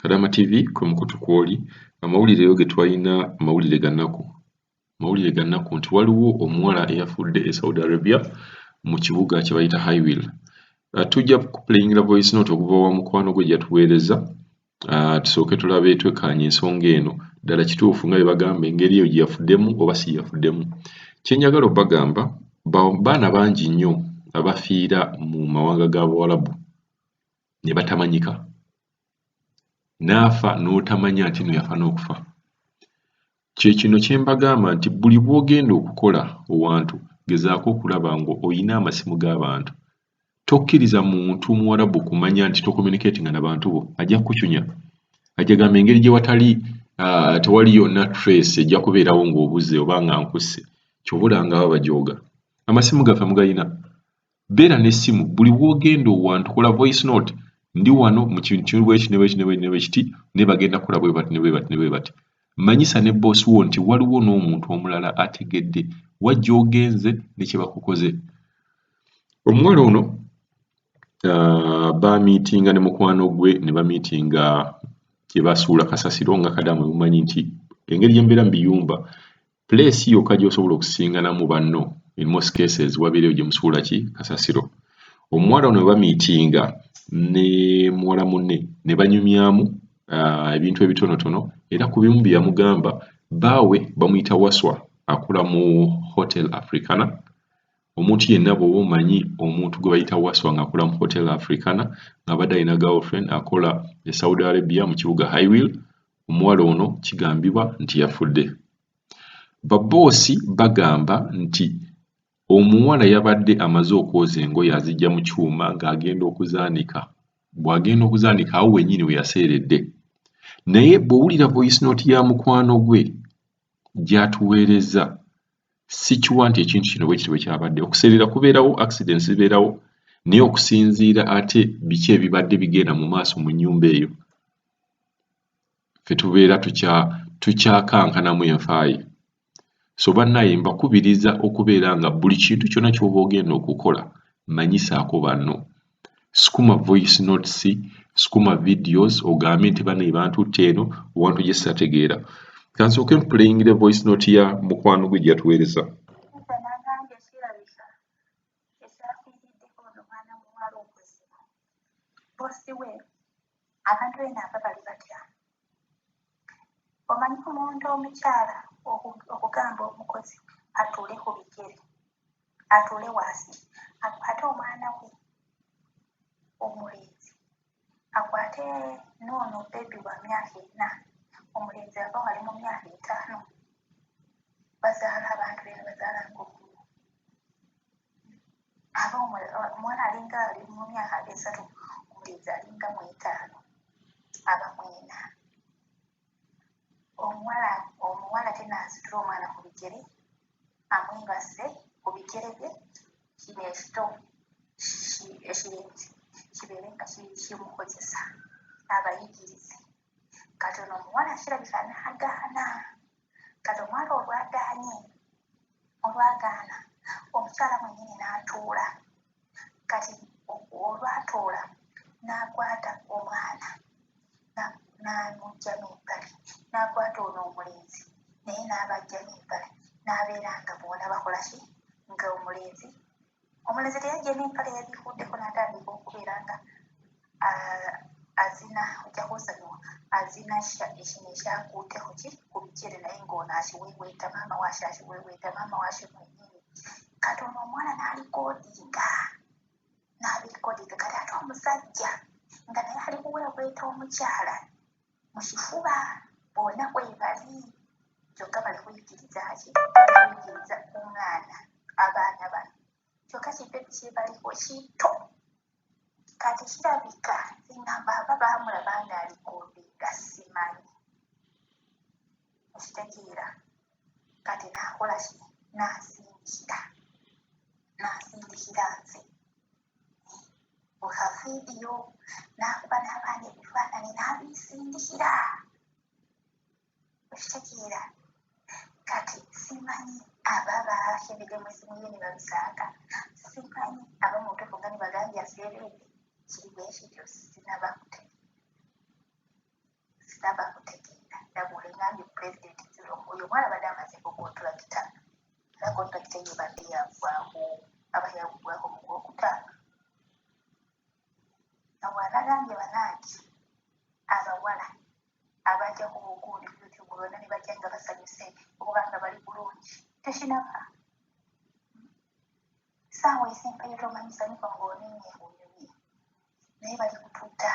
Kadaama TV kwe mukutu kwoli amawulire yo getwalina amawulire gannaku nti waliwo omuwala eyafudde e Saudi Arabia mu kibuga kye bayita Highwheel. Tujja kuplayingira voice note okuva wa mukwano gwe gyatuweereza tusooke tulabe twekkaanye ensonga eno ddala kituufu nga bye bagamba engeri eyo gye yafuddemu oba si yafuddemu. Kye njagala obbagamba baana bangi nnyo abafiira mu mawanga g'Abawarabu ne batamanyika. Naafa n'otamanya nti no yafa n'okufa. Kye kino kye mbagamba nti buli bw'ogenda okukola owantu gezaako okulaba ng'oyina amasimu g'abantu. Tokkiriza muntu Muwarabu kumanya nti tokommunikatinga n'abantu bo, ajja kukucunya. Ajja gamba engeri gye watali tewali yonna trace ejja kubeerawo ng'obuze oba nga nkusse. Ky'obulanga baba bajooga. Amasimu gaffe mugayina. Beera n'essimu buli bw'ogenda owantu kola voice note. Ndi wano mu kintu bwekiti ne bagenda kukola bwe bati. Manyisa ne boss wo nti waliwo n'omuntu omulala ategedde wajja ogenze ne kye bakukoze. Omuwala ono bamiitinga ne mukwano gwe ne bamiitinga gye basuula kasasiro nga Kadaama mumanyi nti engeri gy'embeera mu biyumba place yokka gy'osobola okusinganamu banno in most cases wabeereyo gye musuula kasasiro. Omuwala ono bamiitinga ne muwala munne ne banyumyamu ebintu ebitonotono era ku bimu bye yamugamba baawe bamuyita Waswa akola mu Hotel Africana. Omuntu yenna bw'oba omanyi omuntu gwe bayita Waswa ng'akola mu Hotel Africana ng'abadde alina girlfriend akola e Saudi Arabia mu kibuga Highwheel, omuwala ono kigambibwa nti yafudde. Baboosi bagamba nti omuwala yabadde amaze okwoza engoye azijja mu kyuma ng'agenda okuzaanika. Bw'agenda okuzaanika awo wennyini we yaseeredde. Naye bw'owulira voice note ya mukwano gwe gy'atuweereza si kiwa nti ekintu kino bwe kiti bwe kyabadde. Okuseerera kubeerawo, accidents zibeerawo, naye okusinziira ate biki ebibadde bigenda mu maaso mu nnyumba eyo. Ffe tubeera tukyakankanamu enfaayi. So bannaye mbakubiriza okubeera nga buli kintu kyonna ky'oba ogenda okukola manyisaako banno. Sukuma voice notes, sukuma videos ogambe nti bano bantutte eno owantu gye sitategeera. Kansooke mplayingire voice note ya mukwano gwe gy'atuweereza. Omanyi omuntu omukyala okugamba omukozi atuule ku bigere, atuule wansi, akwate omwana we omulenzi, akwate n'ono bebi wa myaka 4, omulenzi aba wali mu myaka 5, bazaala abantu bena bazaala ng'ogumu. Aba omwana alinga ali mu myaka 3, omulenzi alinga mu 5, aba mu 4. Omuwala tena asitula omwana ku bigere, amwebase ku bigere bye, kino ekito ekirenzi kibeere nga kimukozesa abayigirize. Kati ono omuwala kirabika n'agaana. Kati omwala olwagaana omukyala mwennyini n'atuula. Kati olwatuula n'akwata omwana n'amugyamu empale, n'akwata ono omulenzi naye n'abagyamu empale, n'abeera nga bona bakola ki nga omulenzi teyagyamu empale yagikuddeko n'atandika okubeera nga azina, ojja kunsonyiwa, azina ekino ekyakuutteko ku bigere naye ng'ono akiweeweeta, maama waakyo akiweeweeta, maama waakyo mwennyini. Kati ono omuwala n'alikodinga kati ate omusajja nga naye ali kuweeweeta omukyala mu kifuba, bonna kwebali kyokka bali kuyigiriza omwana abaana bano kyokka kibebi kyebaliko kito. Kati kirabika ngamba aba baamulaba ng'alikodinga simanyi okitegeera. Kati n'akola ki n'asindikira nze buka vidiyo n'akuba n'abaana ebifaananyi n'abisindikira okitegeera. Kati simanyi aba bakebedemu esimu ye ne babisaaka, simanyi aba mutuufu nga ne bagambye aseeredde, kiri bwe kityo sinaba kutegeera. pulezidenti Ziro oyo omwana badde amaze kontulakita era kontulakita eyo badde yagwaako aba yagwaako mu Gwokutaano awalagambye bananti abawala abajja ku bugundi ku YouTube bonna ne bajja nga basanyuse okuba nga bali bulungi tekinaba saawa esempeyo tomanyisanyuka ng'onenye bunyonyi naye bali kututta